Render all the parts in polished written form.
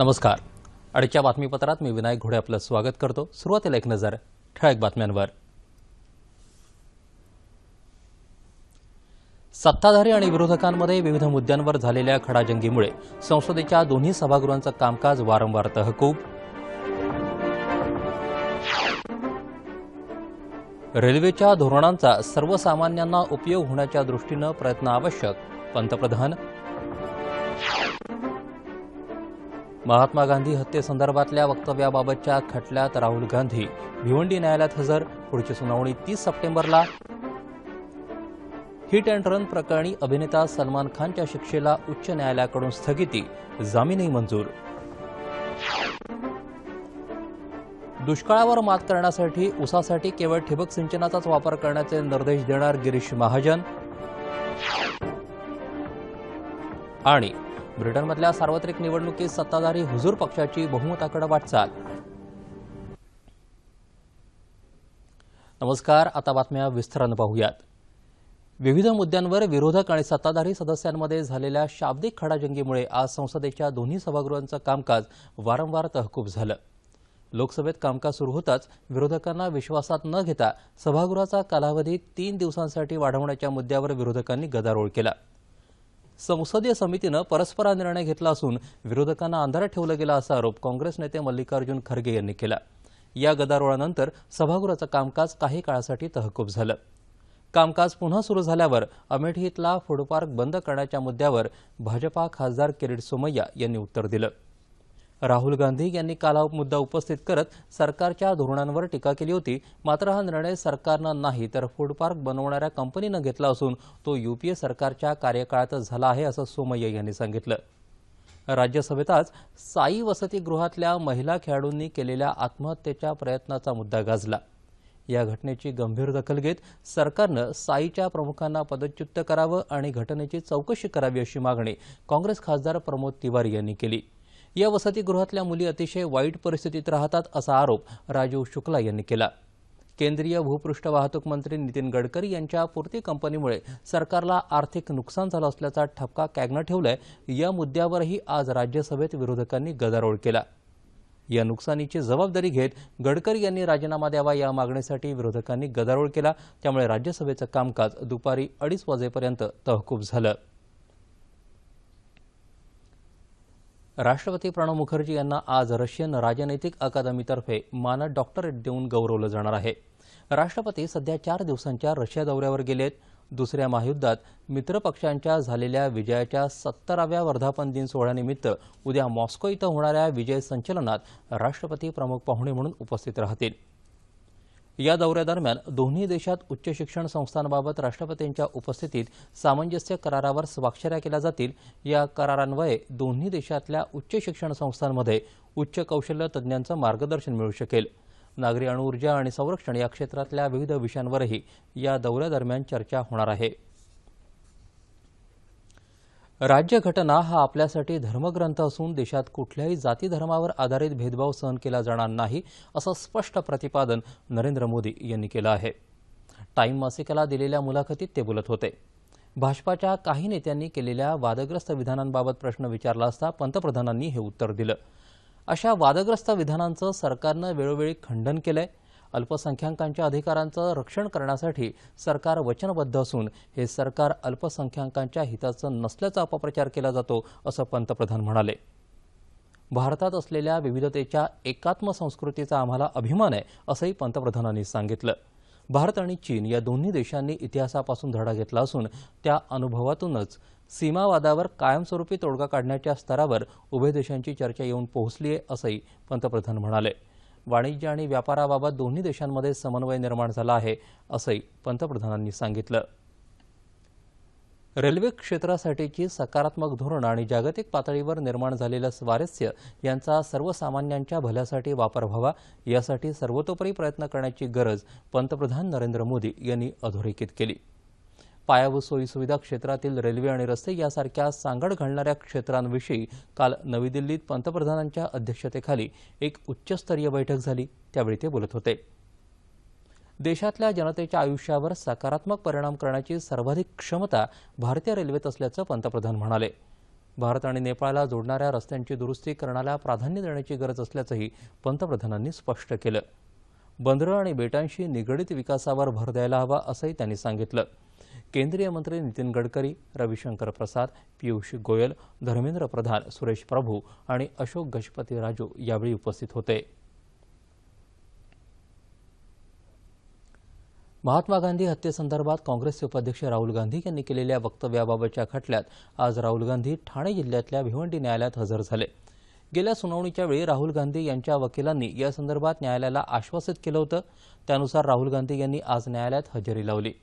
नमस्कार. आजच्या बातमीपत्रात मी विनायक घोडे आपलं स्वागत करतो. सुरुवातीला एक नजर ठळक बातम्यांवर. सत्ताधारी आणि विरोधकांमध्ये विविध मुद्द्यांवर झालेल्या खडाजंगीमुळे संसदेच्या दोन्ही सभागृहांचं कामकाज वारंवार तहकूब. रेल्वेच्या धोरणांचा सर्वसामान्यांना उपयोग होण्याच्या दृष्टीनं प्रयत्न आवश्यक, पंतप्रधान. महात्मा गांधी हत्येसंदर्भातल्या वक्तव्याबाबतच्या खटल्यात राहुल गांधी भिवंडी न्यायालयात हजर. पुढची सुनावणी 30 सप्टेंबरला. हिट अँड रन प्रकरणी अभिनेता सलमान खानच्या शिक्षेला उच्च न्यायालयाकडून स्थगिती, जामीनही मंजूर. दुष्काळावर मात करण्यासाठी ऊसासाठी केवळ ठिबक सिंचनाचाच वापर करण्याचे निर्देश देणार गिरीश महाजन. आणि ब्रिटनमधल्या सार्वत्रिक निवडणुकीत सत्ताधारी हुजूर पक्षाची बहुमताकडे वाटचाल. नमस्कार. आता बातम्या विस्तारानं पाहूयात. विविध मुद्द्यांवर विरोधक आणि सत्ताधारी सदस्यांमध्ये झालेल्या शाब्दिक खडाजंगीमुळे आज संसदेच्या दोन्ही सभागृहांचं कामकाज वारंवार तहकूब झालं. लोकसभेत कामकाज सुरू होताच विरोधकांना विश्वासात न घेता सभागृहाचा कालावधी 3 दिवसांसाठी वाढवण्याच्या मुद्द्यावर विरोधकांनी गदारोळ केला. संसदीय समितीनं परस्पर निर्णय घेतला असून विरोधकांना अंधारात ठेवलं गेलं असा आरोप काँग्रेस नेते मल्लिकार्जुन खरगे यांनी केला. या गदारोळानंतर सभागृहाचं कामकाज काही काळासाठी तहकूब झालं. कामकाज पुन्हा सुरू झाल्यावर अमेठी इथला फूड पार्क बंद करण्याच्या मुद्द्यावर भाजपा खासदार किरीट सोमय्या यांनी उत्तर दिलं. राहुल गांधी यांनी काल हा मुद्दा उपस्थित करत सरकारच्या धोरणांवर टीका केली होती. मात्र हा निर्णय सरकारनं नाही तर फूड पार्क बनवणाऱ्या कंपनीनं घेतला असून तो यूपीए सरकारच्या कार्यकाळातच झाला आहे असं सोमय्या यांनी सांगितलं. राज्यसभेत आज साई वसतिगृहातल्या महिला खेळाडूंनी केलेल्या आत्महत्येच्या प्रयत्नाचा मुद्दा गाजला. या घटनेची गंभीर दखल घेत सरकारनं साईच्या प्रमुखांना पदच्युत करावं आणि घटनेची चौकशी करावी अशी मागणी काँग्रेस खासदार प्रमोद तिवारी यांनी केली. या वसतिगृहातल्या मुली अतिशय वाईट परिस्थितीत राहतात असा आरोप राजीव शुक्ला यांनी केला. केंद्रीय भूपृष्ठ वाहतूक मंत्री नितीन गडकरी यांच्या पूर्ती कंपनीमुळे सरकारला आर्थिक नुकसान झालं असल्याचा ठपका कॅगनं ठेवलाय. या मुद्द्यावरही आज राज्यसभेत विरोधकांनी गदारोळ केला. या नुकसानीची जबाबदारी घेत गडकरी यांनी राजीनामा द्यावा या मागणीसाठी विरोधकांनी गदारोळ केला. त्यामुळे राज्यसभेचं कामकाज दुपारी 2:30 वाजेपर्यंत तहकूब झालं. राष्ट्रपती प्रणव मुखर्जी यांना आज रशियन राजनैतिक अकादमीतर्फे मानद डॉक्टरेट देऊन गौरवलं जाणार आहे. राष्ट्रपती सध्या 4 दिवसांच्या रशिया दौऱ्यावर गेलेत. दुसऱ्या महायुद्धात मित्रपक्षांच्या झालेल्या विजयाच्या 70व्या वर्धापन दिन सोहळ्यानिमित्त उद्या मॉस्को इथं होणाऱ्या विजय संचलनात राष्ट्रपती प्रमुख पाहुणे म्हणून उपस्थित राहतील. या दौऱ्यादरम्यान दोन्ही देशात उच्च शिक्षण संस्थांबाबत राष्ट्रपतींच्या उपस्थितीत सामंजस्य करारावर स्वाक्षऱ्या केल्या जातील. या करारान्वये दोन्ही देशातल्या उच्च शिक्षण संस्थांमध्ये उच्च कौशल्य तज्ज्ञांचं मार्गदर्शन मिळू शकेल. नागरी अणुऊर्जा आणि संरक्षण या क्षेत्रातल्या विविध विषयांवरही या दौऱ्यादरम्यान चर्चा होणार आहे. राज्यघटना हा आपल्यासाठी धर्मग्रंथ असून देशात कुठल्याही जाती धर्मावर आधारित भेदभाव सहन केला जाणार नाही असं स्पष्ट प्रतिपादन नरेंद्र मोदी यांनी केलं आहे. टाइम मासिकाला दिलेल्या मुलाखतीत ते बोलत होते. भाजपाच्या काही नेत्यांनी केलेल्या वादग्रस्त विधानांबाबत प्रश्न विचारला असता पंतप्रधानांनी हे उत्तर दिलं. अशा वादग्रस्त विधानांचं सरकारनं वेळोवेळी खंडन केलंय. अल्पसंख्याकांच्या अधिकारांचं रक्षण करण्यासाठी सरकार वचनबद्ध असून हे सरकार अल्पसंख्याकांच्या हिताचं नसल्याचा अपप्रचार केला जातो असं पंतप्रधान म्हणाले. भारतात असलेल्या विविधतेच्या एकात्म संस्कृतीचा आम्हाला अभिमान आहे असंही पंतप्रधानांनी सांगितलं. भारत आणि चीन या दोन्ही देशांनी इतिहासापासून धडा घेतला असून त्या अनुभवातूनच सीमावादावर कायमस्वरूपी तोडगा काढण्याच्या स्तरावर उभय देशांची चर्चा येऊन पोहोचली आहे असंही पंतप्रधान म्हणाले. वाणिज्य आणि व्यापाराबाबत दोन्ही देशांमध्ये समन्वय निर्माण झाला आहे असंही पंतप्रधानांनी सांगितलं. रेल्वे क्षेत्रासाठीची सकारात्मक धोरण आणि जागतिक पातळीवर निर्माण झालेलं स्वारस्य यांचा सर्वसामान्यांच्या भल्यासाठी वापर व्हावा यासाठी सर्वतोपरी प्रयत्न करण्याची गरज पंतप्रधान नरेंद्र मोदी यांनी अधोरेखित केली. पायाभूत सोयीसुविधा क्षेत्रातील रेल्वे आणि रस्ते यासारख्या सांगड घालणाऱ्या क्षेत्रांविषयी काल नवी दिल्लीत पंतप्रधानांच्या अध्यक्षतेखाली एक उच्चस्तरीय बैठक झाली. त्यावेळी ते बोलत होते. देशातल्या जनतेच्या आयुष्यावर सकारात्मक परिणाम करण्याची सर्वाधिक क्षमता भारतीय रेल्वेत असल्याचं पंतप्रधान म्हणाले. भारत आणि नेपाळला जोडणाऱ्या रस्त्यांची दुरुस्ती करण्याला प्राधान्य देण्याची गरज असल्याचंही पंतप्रधानांनी स्पष्ट केलं. बंदरं आणि बेटांशी निगडीत विकासावर भर द्यायला हवा असंही त्यांनी सांगितलं. केंद्रीय मंत्री नितीन गडकरी, रविशंकर प्रसाद, पियुष गोयल, धर्मेंद्र प्रधान, सुरेश प्रभू आणि अशोक गजपती राजू यावेळी उपस्थित होते. महात्मा गांधी हत्येसंदर्भात काँग्रेसचे उपाध्यक्ष राहुल गांधी यांनी केलेल्या वक्तव्याबाबतच्या खटल्यात आज राहुल गांधी ठाणे जिल्ह्यातल्या भिवंडी न्यायालयात हजर झाले. गेल्या सुनावणीच्या वेळी राहुल गांधी यांच्या वकिलांनी या संदर्भात न्यायालयाला आश्वासित केलं होतं. त्यानुसार राहुल गांधी यांनी आज न्यायालयात हजेरी लावली.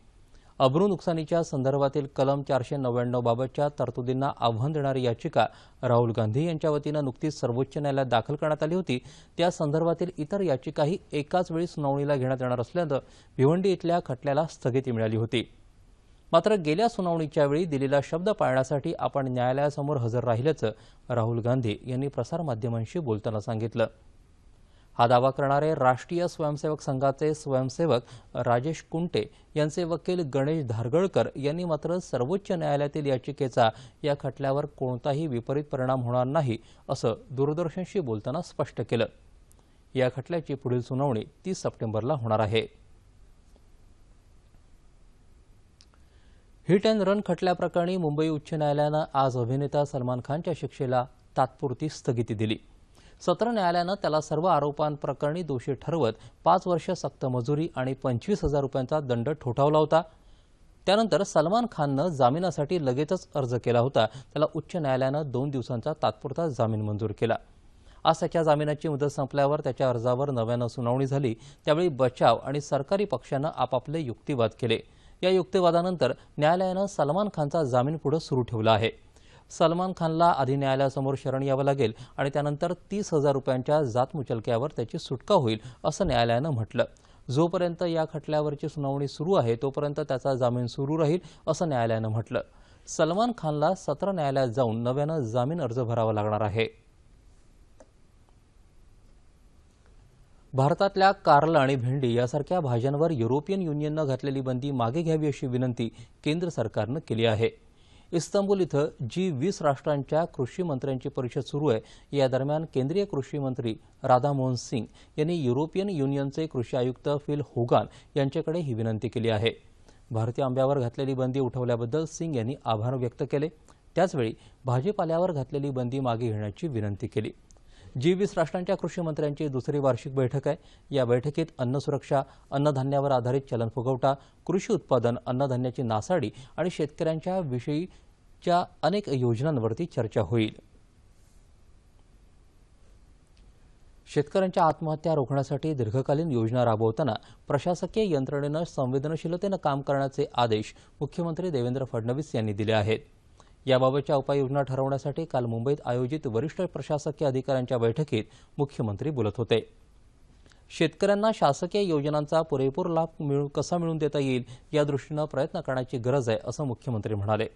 अब्रू नुकसानीच्या संदर्भातील कलम 499 बाबतच्या तरतुदींना आव्हान देणारी याचिका राहुल गांधी यांच्या वतीनं नुकतीच सर्वोच्च न्यायालयात दाखल करण्यात आली होती. त्या संदर्भातील इतर याचिकाही एकाच वेळी सुनावणीला घेण्यात येणार असल्यानं भिवंडी इथल्या खटल्याला स्थगिती मिळाली होती. मात्र गेल्या सुनावणीच्या वेळी दिलेला शब्द पाळण्यासाठी आपण न्यायालयासमोर हजर राहिल्याचं राहुल गांधी यांनी प्रसारमाध्यमांशी बोलताना सांगितलं. हा दावा करणारे राष्ट्रीय स्वयंसेवक संघाचे स्वयंसेवक राजेश कुंटे यांचे वकील गणेश धारगळकर यांनी मात्र सर्वोच्च न्यायालयातील याचिकेचा या खटल्यावर कोणताही विपरीत परिणाम होणार नाही असं दूरदर्शनशी बोलताना स्पष्ट केलं. या खटल्याची पुढील सुनावणी 30 सप्टेंबरला होणार आहे. हिट अँड रन खटल्याप्रकरणी मुंबई उच्च न्यायालयानं आज अभिनेता सलमान खानच्या शिक्षेला तात्पुरती स्थगिती दिली. सत्र न्यायालयानं त्याला सर्व आरोपांप्रकरणी दोषी ठरवत 5 वर्ष सक्त मजुरी आणि 25,000 रुपयांचा दंड ठोठावला होता. त्यानंतर सलमान खाननं जामिनासाठी लगेचच अर्ज केला होता. त्याला उच्च न्यायालयानं 2 दिवसांचा तात्पुरता जामीन मंजूर केला. आज त्याच्या जामिनाची मुदत संपल्यावर त्याच्या अर्जावर नव्यानं सुनावणी झाली. त्यावेळी बचाव आणि सरकारी पक्षानं आपापले युक्तिवाद केले. या युक्तिवादानंतर न्यायालयानं सलमान खानचा जामीन पुढे सुरू ठेवला आहे. सलमान खानला आधी न्यायालयासमोर शरण यावं लागेल आणि त्यानंतर 30,000 रुपयांच्या जातमुचलक्यावर त्याची सुटका होईल असं न्यायालयानं म्हटलं. जोपर्यंत या खटल्यावरची सुनावणी सुरू आहे तोपर्यंत त्याचा जामीन सुरू राहील असं न्यायालयानं म्हटलं. सलमान खानला सत्र न्यायालयात जाऊन नव्यानं जामीन अर्ज भरावा लागणार आहे. भारतातल्या कारलं आणि भेंडी यासारख्या भाज्यांवर युरोपियन युनियननं घातलेली बंदी मागे घ्यावी अशी विनंती केंद्र सरकारनं केली आहे. इस्तांबुल इथं G20 राष्ट्रांच्या कृषी मंत्र्यांची परिषद सुरू आहे. या दरम्यान केंद्रीय कृषी मंत्री राधामोहन सिंग यांनी युरोपियन युनियनचे कृषी आयुक्त फिल होगान यांच्याकडे ही विनंती केली आहे. भारतीय आंब्यावर घातलेली बंदी उठवल्याबद्दल सिंग यांनी आभार व्यक्त केले. त्याचवेळी भाजीपाल्यावर घातलेली बंदी मागे घेण्याची विनंती केली. G20 राष्ट्रांच्या कृषी मंत्र्यांची दुसरी वार्षिक बैठक आहे. या बैठकीत अन्न सुरक्षा, अन्नधान्यावर आधारित चलन फुगवटा, कृषी उत्पादन, अन्नधान्याची नासाडी आणि शेतकऱ्यांच्या विषयीच्या अनेक योजनांवरती चर्चा होईल. शेतकऱ्यांच्या आत्महत्या रोखण्यासाठी दीर्घकालीन योजना राबवताना प्रशासकीय यंत्रणेनं संवेदनशीलतेनं काम करण्याचे आदेश मुख्यमंत्री देवेंद्र फडणवीस यांनी दिले आहेत. याबाबतच्या उपाययोजना ठरवण्यासाठी काल मुंबईत आयोजित वरिष्ठ प्रशासकीय अधिकाऱ्यांच्या बैठकीत मुख्यमंत्री बोलत होते. शेतकऱ्यांना शासकीय योजनांचा पुरेपूर लाभ कसा मिळवून देता येईल या दृष्टीनं प्रयत्न करण्याची गरज आहे असं मुख्यमंत्री म्हणाले.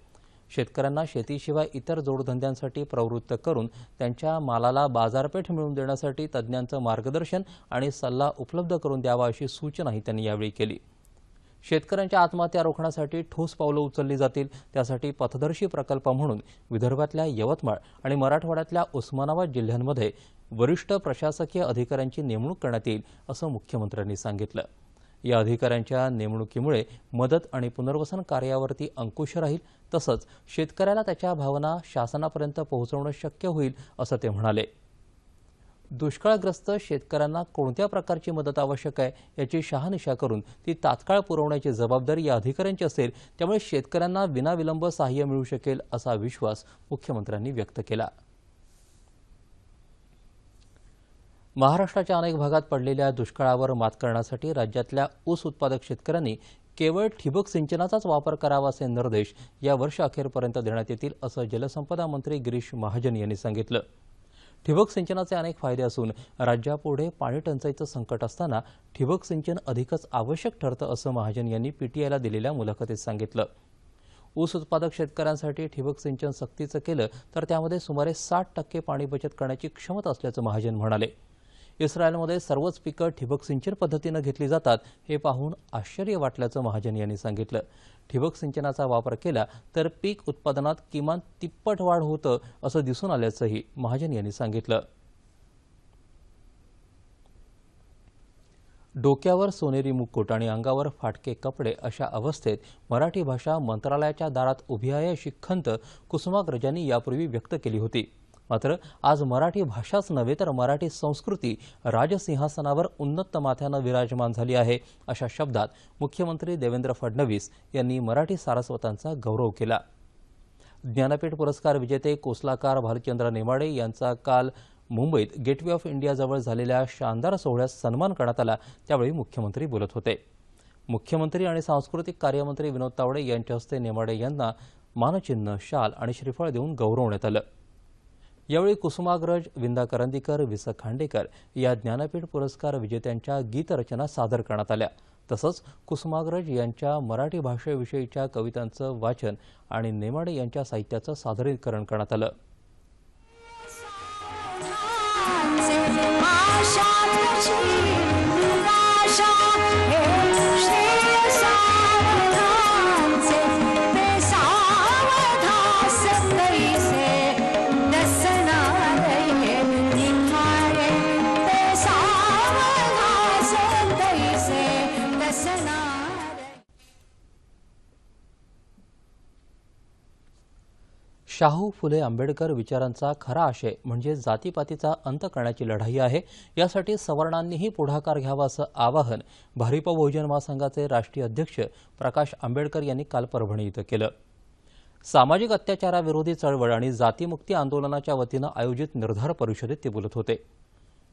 शेतकऱ्यांना शेतीशिवाय इतर जोडधंद्यांसाठी प्रवृत्त करून त्यांच्या मालाला बाजारपेठ मिळवून देण्यासाठी तज्ज्ञांचं मार्गदर्शन आणि सल्ला उपलब्ध करून द्यावा अशी सूचनाही त्यांनी यावेळी केली. शेतकऱ्यांच्या आत्महत्या रोखण्यासाठी ठोस पावलं उचलली जातील. त्यासाठी पथदर्शी प्रकल्प म्हणून विदर्भातल्या यवतमाळ आणि मराठवाड्यातल्या उस्मानाबाद जिल्ह्यांमध्ये वरिष्ठ प्रशासकीय अधिकाऱ्यांची नेमणूक करण्यात येईल असं मुख्यमंत्र्यांनी सांगितलं. या अधिकाऱ्यांच्या नेमणुकीमुळे मदत आणि पुनर्वसन कार्यावरती अंकुश राहील. तसंच शेतकऱ्याला त्याच्या भावना शासनापर्यंत पोहोचवणं शक्य होईल असं ते म्हणाले. दुष्काळग्रस्त शेतकऱ्यांना कोणत्या प्रकारची मदत आवश्यक आहे याची शहानिशा करून ती तात्काळ पुरवण्याची जबाबदारी या अधिकाऱ्यांची असेल. त्यामुळे शेतकऱ्यांना विनाविलंब सहाय्य मिळू शकेल असा विश्वास मुख्यमंत्र्यांनी व्यक्त केला. महाराष्ट्राच्या अनेक भागात पडलेल्या दुष्काळावर मात करण्यासाठी राज्यातल्या ऊस उत्पादक शेतकऱ्यांनी केवळ ठिबक सिंचनाचाच वापर करावा असे निर्देश या वर्षअखेरपर्यंत देण्यात येतील असं जलसंपदा मंत्री गिरीश महाजन यांनी सांगितलं. ठिबक सिंचनाचे अनेक फायदे असून राज्यापुढे पाणी टंचाईचं संकट असताना ठिबक सिंचन अधिकच आवश्यक ठरतं असं महाजन यांनी पीटीआयला दिलेल्या मुलाखतीत सांगितलं. ऊस उत्पादक शेतकऱ्यांसाठी ठिबक सिंचन सक्तीचं केलं तर त्यामध्ये सुमारे 60% पाणी बचत करण्याची क्षमता असल्याचं महाजन म्हणाले. इस्रायलमध्ये सर्वच पिकं ठिबक सिंचन पद्धतीनं घेतली जातात हे पाहून आश्चर्य वाटल्याचं महाजन यांनी सांगितलं. ठिबक सिंचनाचा वापर केला तर पीक उत्पादनात किमान तिप्पट वाढ होतं असं दिसून आल्याचंही महाजन यांनी सांगितलं. डोक्यावर सोनेरी मुकुट आणि अंगावर फाटके कपडे अशा अवस्थेत मराठी भाषा मंत्रालयाच्या दारात उभी आहे अशी खंत कुसुमाग्रजांनी यापूर्वी व्यक्त केली होती. मात्र आज मराठी भाषाच नव्हे तर मराठी संस्कृती राजसिंहासनावर उन्नत माथ्यानं विराजमान झाली आहे अशा शब्दात मुख्यमंत्री देवेंद्र फडणवीस यांनी मराठी सारस्वतांचा गौरव केला. ज्ञानपीठ पुरस्कार विजेते कोसलाकार भालचंद्र नेमाडे यांचा काल मुंबईत गेटवे ऑफ इंडियाजवळ झालेल्या शानदार सोहळ्यात सन्मान करण्यात आला. त्यावेळी मुख्यमंत्री बोलत होते. मुख्यमंत्री आणि सांस्कृतिक कार्यमंत्री विनोद तावडे यांच्या हस्ते नेमाडे यांना मानचिन्ह, शाल आणि श्रीफळ देऊन गौरवण्यात आलं. यावेळी कुसुमाग्रज, विंदा करंदीकर, विस खांडेकर या ज्ञानपीठ पुरस्कार विजेत्यांच्या गीतरचना सादर करण्यात आल्या. तसंच कुसुमाग्रज यांच्या मराठी भाषेविषयीच्या कवितांचं वाचन आणि नेमाडे यांच्या साहित्याचं सादरीकरण करण्यात आलं. शाहू फुले आंबेडकर विचारांचा खरा आशय म्हणजे जातीपातीचा अंत करण्याची लढाई आहे. यासाठी सवर्णांनीही पुढाकार घ्यावा असं आवाहन भारिप बहुजन महासंघाचे राष्ट्रीय अध्यक्ष प्रकाश आंबेडकर यांनी काल परभणी इथं केलं. सामाजिक अत्याचाराविरोधी चळवळ आणि जातीमुक्ती आंदोलनाच्या वतीनं आयोजित निर्धार परिषदेत ते बोलत होते.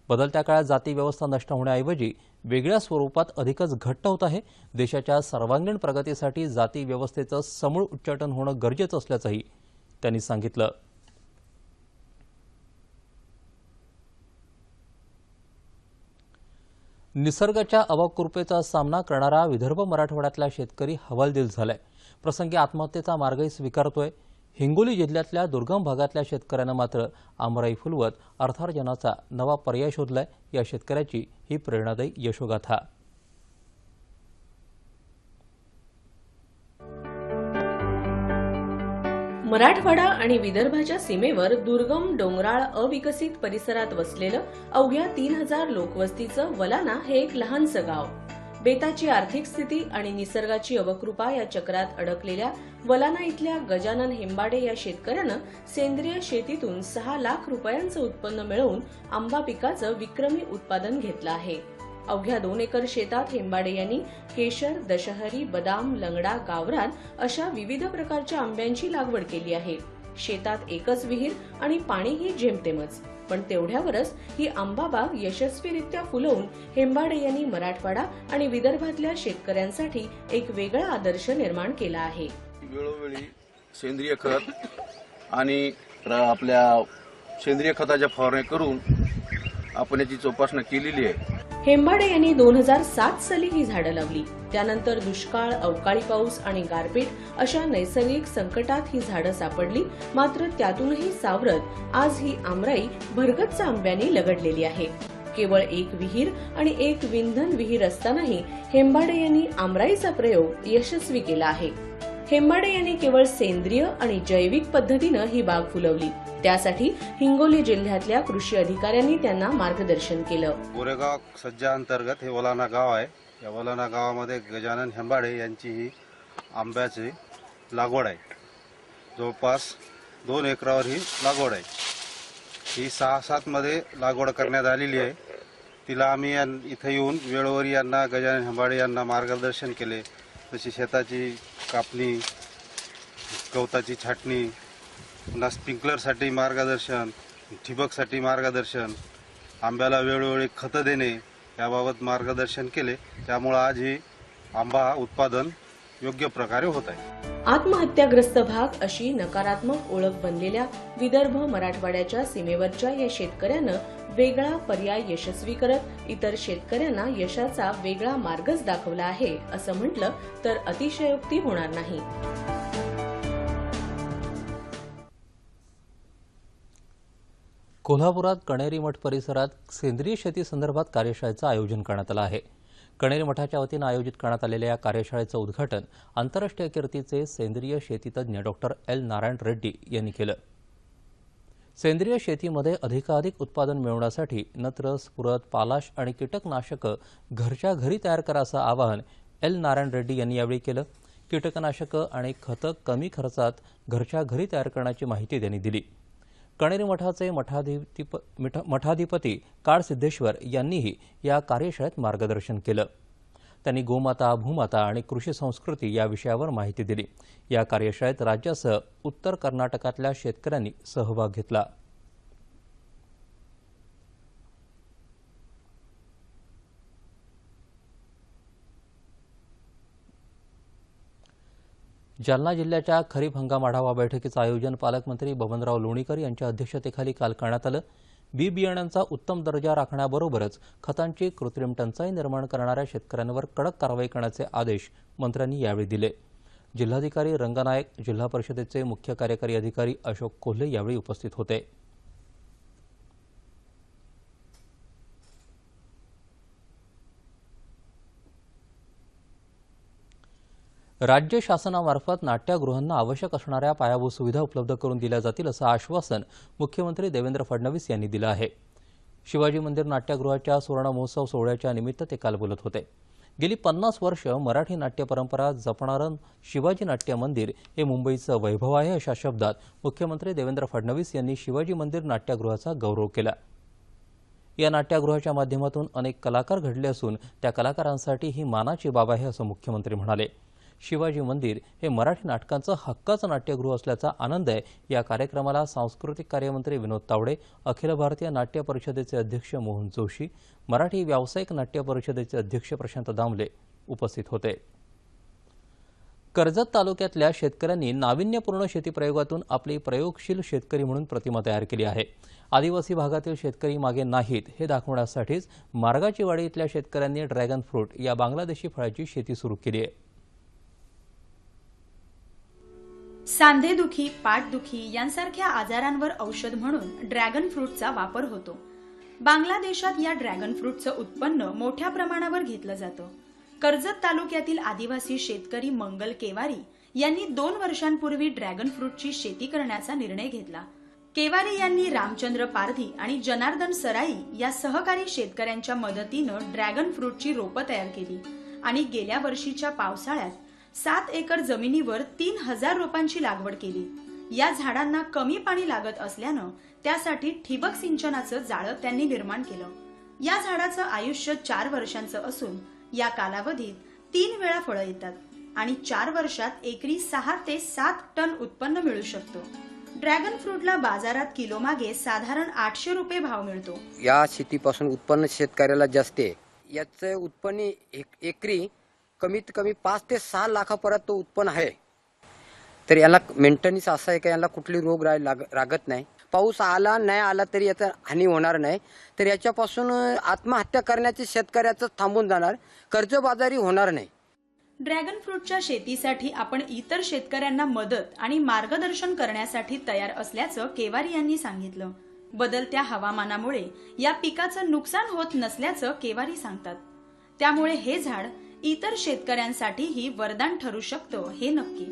बदलत्या काळात जाती व्यवस्था नष्ट होण्याऐवजी वेगळ्या स्वरूपात अधिकच घट्ट होत आहे. देशाच्या सर्वांगीण प्रगतीसाठी जाती व्यवस्थेचं समूळ उच्चाटन होणं गरजेचं असल्याचंही त्यांनी सांगितलं. निसर्गाच्या अवकृपेचा सामना करणारा विदर्भ मराठवाड्यातला शेतकरी हवालदिल झालाय. प्रसंगी आत्महत्येचा मार्गही स्वीकारतोय. हिंगोली जिल्ह्यातल्या दुर्गम भागातल्या शेतकऱ्यांना मात्र आमराई फुलवत अर्थार्जनाचा नवा पर्याय शोधलाय. या शेतकऱ्याची ही प्रेरणादायी यशोगाथा. मराठवाडा आणि विदर्भाच्या सीमेवर दुर्गम, डोंगराळ, अविकसित परिसरात वसलेलं अवघ्या 3000 लोकवस्तीचं वलाना हे एक लहानसं गाव. बेताची आर्थिक स्थिती आणि निसर्गाची अवकृपा या चक्रात अडकलेल्या वलाना इथल्या गजानन हेंबाडे या शेतकऱ्यानं सेंद्रिय शेतीतून 6 लाख रुपयांचं उत्पन्न मिळवून आंबा पिकाचं विक्रमी उत्पादन घेतलं आहे. अवघ्या 2 एकर शेतात हेंबाडे यांनी केशर, दशहरी, बदाम, लंगडा, गावरान अशा विविध प्रकारच्या आंब्यांची लागवड केली आहे. शेतात एकच विहीर आणि पाणीही जेमतेमच, पण तेवढ्यावरच ही आंबा बाग यशस्वीरित्या फुलवून हेंबाडे यांनी मराठवाडा आणि विदर्भातल्या शेतकऱ्यांसाठी एक वेगळा आदर्श निर्माण केला आहे. वेळोवेळी सेंद्रिय खत आणि आपल्या सेंद्रिय खताच्या फवारणी करून आपण याची जोपासना केलेली आहे. हेंबाडे यांनी 2007 साली ही झाडं लावली. त्यानंतर दुष्काळ, अवकाळी पाऊस आणि गारपीट अशा नैसर्गिक संकटात ही झाडं सापडली. मात्र त्यातूनही सावरत आज ही आमराई भरगच्च आंब्यांनी लगडलेली आहे. केवळ एक विहीर आणि एक विंधन विहीर असतानाही हेंबाडे यांनी आमराईचा प्रयोग यशस्वी केला आहे. हेंबाडे यांनी केवळ सेंद्रिय आणि जैविक पद्धतीनं ही बाग फुलवली. त्यासाठी हिंगोली जिल्ह्यातल्या कृषी अधिकाऱ्यांनी त्यांना मार्गदर्शन केलं. गोरेगाव सज्जा अंतर्गत हे वलाना गाव आहे. या वलाना गावामध्ये गजानन हेंबाडे यांची ही आंब्याची लागवड आहे. जवळपास 2 एकरावर ही लागवड आहे. ही 6-7 मध्ये लागवड करण्यात आलेली आहे. तिला आम्ही इथे येऊन वेळोवेळी यांना गजानन हेंबाडे यांना मार्गदर्शन केले. जशी शेताची कापणी, गवताची छाटणी, पुन्हा स्प्रिंकलरसाठी मार्गदर्शन, ठिबकसाठी मार्गदर्शन, आंब्याला वेळोवेळी खतं देणे याबाबत मार्गदर्शन केले. त्यामुळे आज ही आंबा उत्पादन योग्य प्रकारे होत आहे. आत्महत्याग्रस्त भाग अशी नकारात्मक ओळख बनलेल्या विदर्भ मराठवाड्याच्या सीमेवरच्या या शेतकऱ्यानं वेगळा पर्याय यशस्वी करत इतर शेतकऱ्यांना यशाचा वेगळा मार्गच दाखवला आहे असं म्हटलं तर अतिशयोक्ती होणार नाही. कोल्हापुरात कणेरी मठ परिसरात सेंद्रिय शेती संदर्भात कार्यशाळेचं आयोजन करण्यात आलं आहे. कणेरी मठाच्या वतीनं आयोजित करण्यात आलेल्या या कार्यशाळेचं उद्घाटन आंतरराष्ट्रीय कीर्तीचे सेंद्रिय शेतीतज्ञ डॉक्टर एल नारायण रेड्डी यांनी केलं. सेंद्रिय शेतीमध्ये अधिकाधिक उत्पादन मिळवण्यासाठी नत्र, स्फुरद, पालाश आणि कीटकनाशकं घरच्या घरी तयार करा असं आवाहन एल नारायण रेड्डी यांनी यावेळी केलं. कीटकनाशकं आणि खतं कमी खर्चात घरच्या घरी तयार करण्याची माहिती त्यांनी दिली. कणेरी मठाचे मठाधिपती काळ सिद्धेश्वर यांनीही या कार्यशाळेत मार्गदर्शन केलं. त्यांनी गोमाता, भूमाता आणि कृषी संस्कृती या विषयावर माहिती दिली. या कार्यशाळेत राज्यासह उत्तर कर्नाटकातल्या शेतकऱ्यांनी सहभाग घेतला. जालना जिल्ह्याच्या खरीप हंगाम आढावा बैठकीचं आयोजन पालकमंत्री बबनराव लोणीकर यांच्या अध्यक्षतेखाली काल करण्यात आलं. बी बियाण्यांचा उत्तम दर्जा राखण्याबरोबरच खतांची कृत्रिम टंचाई निर्माण करणाऱ्या शेतकऱ्यांवर कडक कारवाई करण्याचे आदेश मंत्र्यांनी यावेळी दिले. जिल्हाधिकारी रंगनायक, जिल्हा परिषदेचे मुख्य कार्यकारी अधिकारी अशोक कोल्हे यावेळी उपस्थित होते. राज्य शासनामार्फत नाट्यगृहांना आवश्यक असणाऱ्या पायाभूत सुविधा उपलब्ध करून दिल्या जातील असं आश्वासन मुख्यमंत्री देवेंद्र फडणवीस यांनी दिलं आहे. शिवाजी मंदिर नाट्यगृहाच्या सुवर्ण महोत्सव सोहळ्याच्या निमित्त ते काल बोलत होते. गेली 50 वर्ष मराठी नाट्य परंपरा जपणारं शिवाजी नाट्य मंदिर हे मुंबईचं वैभव आहे अशा शब्दात मुख्यमंत्री देवेंद्र फडणवीस यांनी शिवाजी मंदिर नाट्यगृहाचा गौरव केला. या नाट्यगृहाच्या माध्यमातून अनेक कलाकार घडले असून त्या कलाकारांसाठी ही मानाची बाब आहे असं मुख्यमंत्री म्हणाले. शिवाजी मंदिर हे मराठी नाटकांचं हक्काचं नाट्यगृह असल्याचा आनंद आहे. या कार्यक्रमाला सांस्कृतिक कार्यमंत्री विनोद तावडे, अखिल भारतीय नाट्य परिषदेचे अध्यक्ष मोहन जोशी, मराठी व्यावसायिक नाट्य परिषदेचे अध्यक्ष प्रशांत दामले उपस्थित होते. कर्जत तालुक्यातल्या शेतकऱ्यांनी नाविन्यपूर्ण शेती प्रयोगातून आपली प्रयोगशील शेतकरी म्हणून प्रतिमा तयार केली आहे. आदिवासी भागातील शेतकरी मागे नाहीत हे दाखवण्यासाठीच मार्गाची वाडी इथल्या शेतकऱ्यांनी ड्रॅगन फ्रूट या बांगलादेशी फळाची शेती सुरू केली आहे. सांधेदुखी, पाठदुखी यांसारख्या आजारांवर औषध म्हणून ड्रॅगन फ्रूटचा वापर होतो. बांगलादेशात या ड्रॅगन फ्रूटचं उत्पन्न मोठ्या प्रमाणावर घेतलं जातं. कर्जत तालुक्यातील आदिवासी शेतकरी मंगल केवारी यांनी 2 वर्षांपूर्वी ड्रॅगन फ्रूटची शेती करण्याचा निर्णय घेतला. केवारी यांनी रामचंद्र पारधी आणि जनार्दन सराई या सहकारी शेतकऱ्यांच्या मदतीनं ड्रॅगन फ्रूटची रोपं तयार केली आणि गेल्या वर्षीच्या पावसाळ्यात 7 एकर जमिनीवर 3000 रोपांची लागवड केली. या झाडांना कमी पाणी लागत असल्यानं त्यासाठी ठिबक सिंचनाचं जाळं त्यांनी निर्माण केलं. या झाडाचं आयुष्य 4 वर्षांचं असून या कालावधीत 3 वेळा फळं येतात आणि 4 वर्षात एकरी 6 ते 7 टन उत्पन्न मिळू शकतो. ड्रॅगन फ्रूटला बाजारात किलोमागे साधारण 800 रुपये भाव मिळतो. या शेतीपासून उत्पन्न शेतकऱ्याला जास्त आहे. याचं उत्पन्न एकरी कमीत कमी 5 ते 6 लाखापर्यंत उत्पन्न आहे. तर याला मेंटेनन्स असं आहे का याला कुठली रोग लागत नाही. पाऊस आला नाही आला तरी याचा हानी होणार नाही. तर याच्यापासून आत्महत्या करण्याचे शेतकऱ्याचं थांबून जाणार, कर्जबाजारी होणार नाही. ड्रॅगन फ्रूटच्या शेतीसाठी आपण इतर शेतकऱ्यांना मदत आणि मार्गदर्शन करण्यासाठी तयार असल्याचं केवारी यांनी सांगितलं. बदलत्या हवामानामुळे या पिकाचं नुकसान होत नसल्याचं केवारी सांगतात. त्यामुळे हे झाड इतर शेतकऱ्यांसाठीही वरदान ठरू शकतं हे नक्की.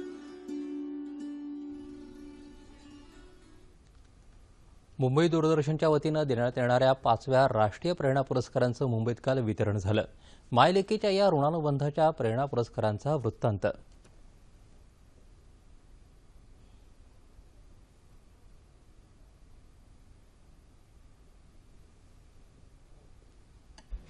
मुंबई दूरदर्शनच्या वतीनं देण्यात येणाऱ्या 5व्या राष्ट्रीय प्रेरणा पुरस्कारांचं मुंबईत काल वितरण झालं. मायलेकीच्या या ऋणानुबंधाच्या प्रेरणा पुरस्कारांचा वृत्तांत.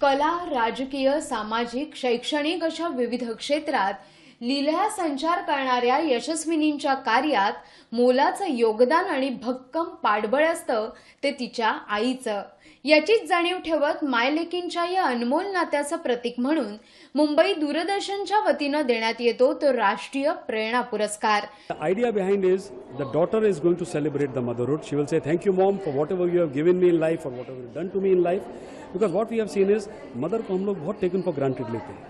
कला, राजकीय, सामाजिक, शैक्षणिक अशा विविध क्षेत्रात लीलया संचार करणाऱ्या यशस्विनींच्या कार्यात मोलाचं योगदान आणि भक्कम पाठबळ असतं ते तिच्या आईचं. याचीच जाणीव ठेवत मायलेकींच्या या अनमोल नात्याचं प्रतीक म्हणून मुंबई दूरदर्शनच्या वतीनं देण्यात येतो तो राष्ट्रीय प्रेरणा पुरस्कार. The idea behind is the daughter is going to celebrate the motherhood. She will say thank you mom for whatever you have given me in life or whatever you've done to me in life. Because what we have seen is mother को हम लोग बहुत taken for granted लेते हैं.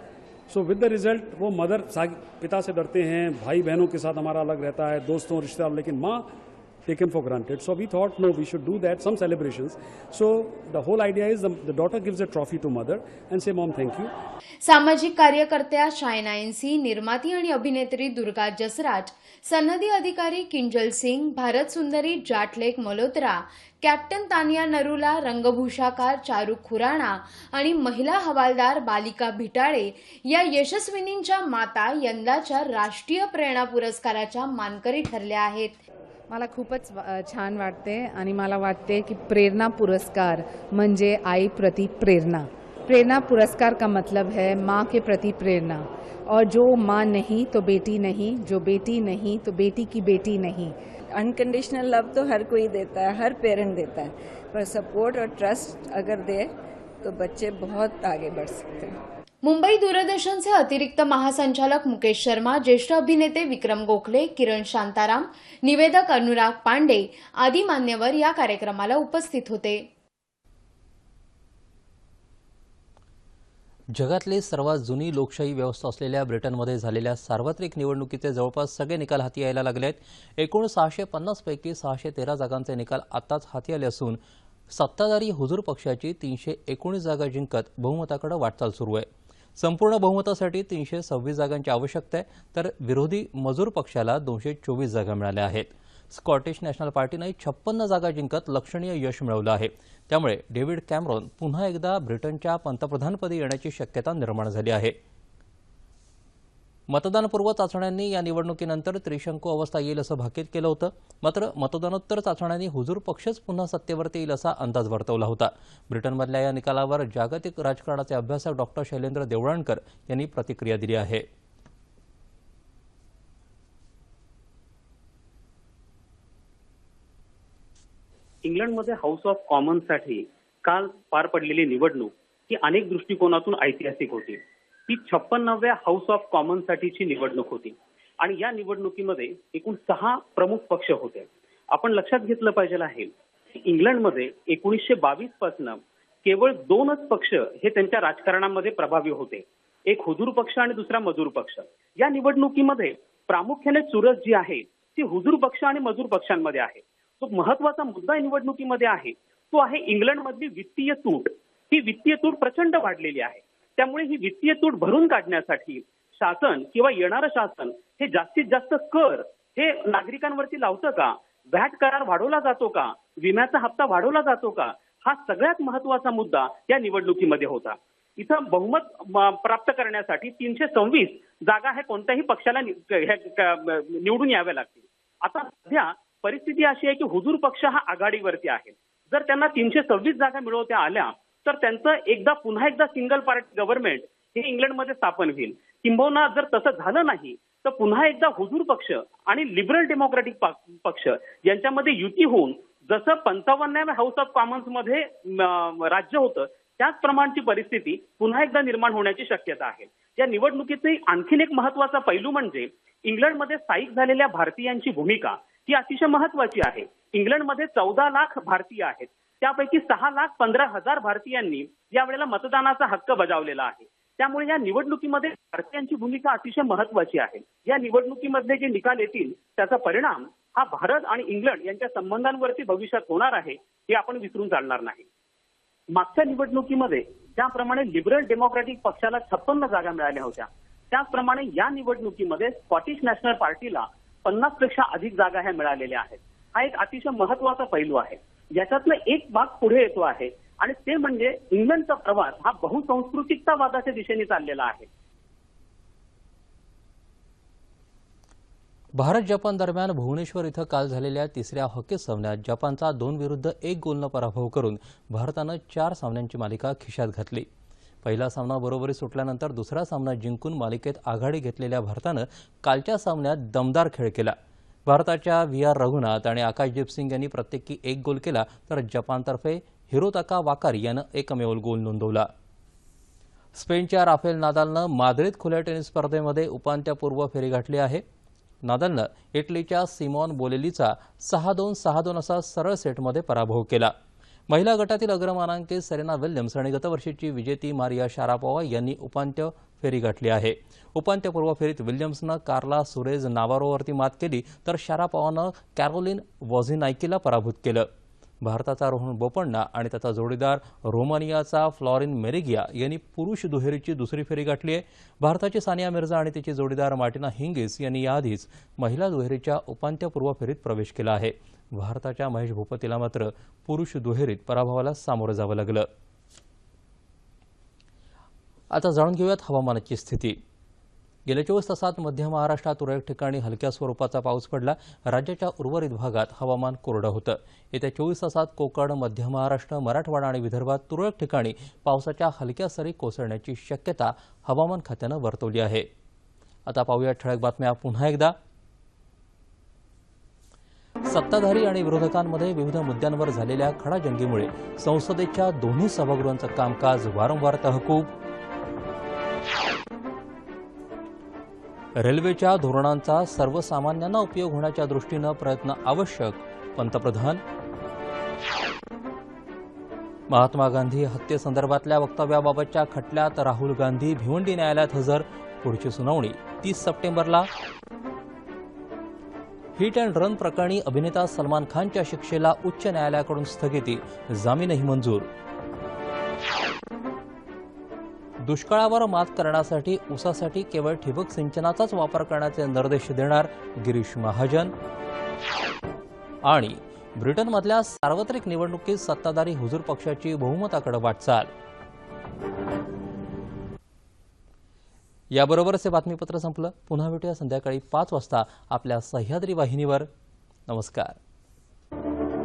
So with the result वो mother पिता से डरते हैं, भाई बहनों के साथ हमारा अलग रहता है, दोस्तों रिश्तेदार, लेकिन माँ taken for granted. So we thought, no, we should do that, some celebrations. So the whole idea is the daughter gives a trophy to mother and say, Mom, thank you. सामाजिक कार्यकर्त्या शायना एनसी, निर्माती आणि अभिनेत्री दुर्गा जसराज, सनदी अधिकारी किंजल सिंग, भारत सुंदरी जाटलेक Malhotra, captain Tania Narula, रंगभूषाकार चारुख Khurana आणि महिला हवालदार बालिका भिटाळे या यशस्विनींच्या माता यंदाच्या राष्ट्रीय प्रेरणा पुरस्काराच्या मानकरी ठरल्या आहेत. मला खूपच छान वाटते आणि मला वाटते की प्रेरणा पुरस्कार म्हणजे आई प्रति प्रेरणा. प्रेरणा पुरस्कार का मतलब है माँ के प्रति प्रेरणा, और जो माँ नहीं तो बेटी नहीं, जो बेटी नहीं तो बेटी की बेटी नहीं. अनकंडीशनल लव तो हर कोई देता है, हर पेरेंट देता है, पर सपोर्ट और ट्रस्ट अगर दे तो बच्चे बहुत आगे बढ़ सकते हैं. मुंबई दूरदर्शनचे अतिरिक्त महासंचालक मुकेश शर्मा, ज्येष्ठ अभिनेते विक्रम गोखले, किरण शांताराम, निवेदक अनुराग पांडे आदी मान्यवर या कार्यक्रमाला उपस्थित होते. जगातली सर्वात जुनी लोकशाही व्यवस्था असलेल्या ब्रिटनमध्ये झालेल्या सार्वत्रिक निवडणुकीचे जवळपास सगळे निकाल हाती यायला लागले आहेत. एकूण 650 पैकी 613 जागांचे निकाल आताच हाती आले असून सत्ताधारी हुजूर पक्षाची 319 जागा जिंकत बहुमताकडे वाटचाल सुरू आहे. संपूर्ण बहुमतासाठी 326 जागांची आवश्यकता आहे, तर विरोधी मजूर पक्षाला 224 जागा मिळाल्या आहेत. स्कॉटिश नॅशनल पार्टीने 56 जागा जिंकत लक्षणीय यश मिळवलं आहे. त्यामुळे डेव्हिड कॅमरॉन पुन्हा एकदा ब्रिटनच्या पंतप्रधानपदी येण्याची शक्यता निर्माण झाली आहे. मतदानपूर्व चाचण्यांनी या निवडणुकीनंतर त्रिशंकू अवस्था येईल असं भाकीत केलं होतं. मात्र मतदानोत्तर चाचण्यांनी हुजूर पक्षच पुन्हा सत्तेवरती येईल असा अंदाज वर्तवला होता. ब्रिटनमधल्या या निकालावर जागतिक राजकारणाचे अभ्यासक डॉक्टर शैलेंद्र देवळणकर यांनी प्रतिक्रिया दिली आहे. इंग्लंडमध्ये हाऊस ऑफ कॉमन्ससाठी काल पार पडलेली निवडणूक ही अनेक दृष्टिकोनातून ऐतिहासिक होती. ही 56व्या हाऊस ऑफ कॉमन्ससाठीची निवडणूक होती आणि या निवडणुकीमध्ये एकूण 6 प्रमुख पक्ष होते. आपण लक्षात घेतलं पाहिजे आहे की इंग्लंडमध्ये 1922 पासून केवळ 2च पक्ष हे त्यांच्या राजकारणामध्ये प्रभावी होते, एक हुजूर पक्ष आणि दुसरा मजूर पक्ष. या निवडणुकीमध्ये प्रामुख्याने चुरस जी आहे ती हुजूर पक्ष आणि मजूर पक्षांमध्ये आहे. तो महत्वाचा मुद्दा निवडणुकीमध्ये आहे तो आहे इंग्लंडमधली वित्तीय तूट. ही वित्तीय तूट प्रचंड वाढलेली आहे. त्यामुळे ही वित्तीय तूट भरून काढण्यासाठी शासन किंवा येणारं शासन हे जास्तीत जास्त कर हे नागरिकांवरती लावतं का, व्हॅट करार वाढवला जातो का, विम्याचा हप्ता वाढवला जातो का, हा सगळ्यात महत्वाचा मुद्दा या निवडणुकीमध्ये होता. इथं बहुमत प्राप्त करण्यासाठी 326 जागा हे कोणत्याही पक्षाला निवडून याव्या लागतील. आता सध्या परिस्थिती अशी आहे की हुजूर पक्ष हा आघाडीवरती आहे. जर त्यांना 326 जागा मिळवता आल्या तर त्यांचं पुन्हा एकदा सिंगल पार्टी गव्हर्नमेंट हे इंग्लंडमध्ये स्थापन होईल. किंबहुना जर तसं झालं नाही तर पुन्हा एकदा हुजूर पक्ष आणि लिबरल डेमोक्रॅटिक पक्ष यांच्यामध्ये युती होऊन जसं 55व्या हाऊस ऑफ कॉमन्समध्ये राज्य होतं त्याच प्रमाणची परिस्थिती पुन्हा एकदा निर्माण होण्याची शक्यता आहे. या निवडणुकीचे आणखीन एक महत्वाचा पैलू म्हणजे इंग्लंडमध्ये स्थायिक झालेल्या भारतीयांची भूमिका ही अतिशय महत्वाची आहे. इंग्लंडमध्ये 14 लाख भारतीय आहेत, त्यापैकी 6,15,000 भारतीयांनी यावेळेला मतदानाचा हक्क बजावलेला आहे. त्यामुळे या निवडणुकीमध्ये भारतीयांची भूमिका अतिशय महत्वाची आहे. या निवडणुकीमध्ये जे निकाल येतील त्याचा परिणाम हा भारत आणि इंग्लंड यांच्या संबंधांवरती भविष्यात होणार आहे हे आपण विसरून चालणार नाही. मागच्या निवडणुकीमध्ये ज्याप्रमाणे लिबरल डेमोक्रॅटिक पक्षाला 56 जागा मिळाल्या होत्या त्याचप्रमाणे या निवडणुकीमध्ये स्कॉटिश नॅशनल पार्टीला 50 पेक्षा अधिक जागा ह्या मिळालेल्या आहेत. हा एक अतिशय महत्वाचा पैलू आहे. याच्यातलं एक भाग पुढे येतो आहे आणि ते म्हणजे इंग्लंडचा प्रवास हा बहुसंस्कृतिकतावादाच्या दिशेने चाललेला आहे. भारत जपान दरम्यान भुवनेश्वर इथं काल झालेल्या तिसऱ्या हॉकी सामन्यात जपानचा 2-1 गोलनं पराभव करून भारतानं 4 सामन्यांची मालिका खिशात घातली. पहिला सामना बरोबरी सुटल्यानंतर दुसरा सामना जिंकून मालिकेत आघाडी घेतलेल्या भारतानं कालच्या सामन्यात दमदार खेळ केला. भारताच्या VR रघुनाथ आणि आकाशदीप सिंग यांनी प्रत्येकी 1 गोल केला तर जपानतर्फे हिरोताका वाकारी यानं एकमेव गोल नोंदवला. स्पेनच्या राफेल नादालनं माद्रिद खुल्या टेनिस स्पर्धेमध्ये उपांत्यपूर्व फेरी गाठली आहे. नादालनं इटलीच्या सिमॉन बोलेलीचा 6-2, 6-2 असा सरळ सेटमध्ये पराभव केला. महिला गटातील अग्रमानांकित सेरेना विल्यम्स आणि गतवर्षीची विजेती मारिया शारापोवा यांनी उपांत्य फेरी गाठली आहे. उपांत्यपूर्व फेरीत विल्यम्सनं कार्ला सुरेज नावारोवरती मात केली तर शारापोवानं कॅरोलिन वॉझिनायकीला पराभूत केलं. भारताचा रोहन बोपण्णा आणि त्याचा जोडीदार रोमानियाचा फ्लॉरिन मेरेगिया यांनी पुरुष दुहेरीची दुसरी फेरी गाठली आहे. भारताची सानिया मिर्झा आणि तिची जोडीदार मार्टिना हिंगिस यांनी याआधीच महिला दुहेरीच्या उपांत्यपूर्व फेरीत प्रवेश केला आहे. भारताच्या महेश भूपतीला मात्र पुरुष दुहेरीत पराभवाला सामोरं जावं लागलं. आता जाणून घेऊयात हवामानाची स्थिती. गेल्या 24 तासात मध्य महाराष्ट्रात तुरळक ठिकाणी हलक्या स्वरूपाचा पाऊस पडला. राज्याच्या उर्वरित भागात हवामान कोरडं होतं. येत्या 24 तासात कोकण, मध्य महाराष्ट्र, मराठवाडा आणि विदर्भात तुरळक ठिकाणी पावसाच्या हलक्या सरी कोसळण्याची शक्यता हवामान खात्यानं वर्तवली आहे. आता पाहूया ठळक बातम्या पुन्हा एकदा. सत्ताधारी आणि विरोधकांमध्ये विविध मुद्द्यांवर झालेल्या खडाजंगीमुळे संसदेच्या दोन्ही सभागृहांचं कामकाज वारंवार तहकूब. रेल्वेच्या धोरणांचा सर्वसामान्यांना उपयोग होण्याच्या दृष्टीनं प्रयत्न आवश्यक, पंतप्रधान. महात्मा गांधी हत्येसंदर्भातल्या वक्तव्याबाबतच्या खटल्यात राहुल गांधी भिवंडी न्यायालयात हजर. पुढची सुनावणी 30 सप्टेंबरला. हिट अँड रन प्रकरणी अभिनेता सलमान खानच्या शिक्षेला उच्च न्यायालयाकडून स्थगिती, जामीनही मंजूर. दुष्काळावर मात करण्यासाठी ऊसासाठी केवळ ठिबक सिंचनाचाच वापर करण्याचे निर्देश देणार गिरीश महाजन. आणि ब्रिटनमधल्या सार्वत्रिक निवडणुकीत सत्ताधारी हुजूर पक्षाची बहुमताकडे वाटचाल. याबरोबरच हे बातमीपत्र संपलं. पुन्हा भेटूया संध्याकाळी 5 वाजता आपल्या सह्याद्री वाहिनीवर. नमस्कार.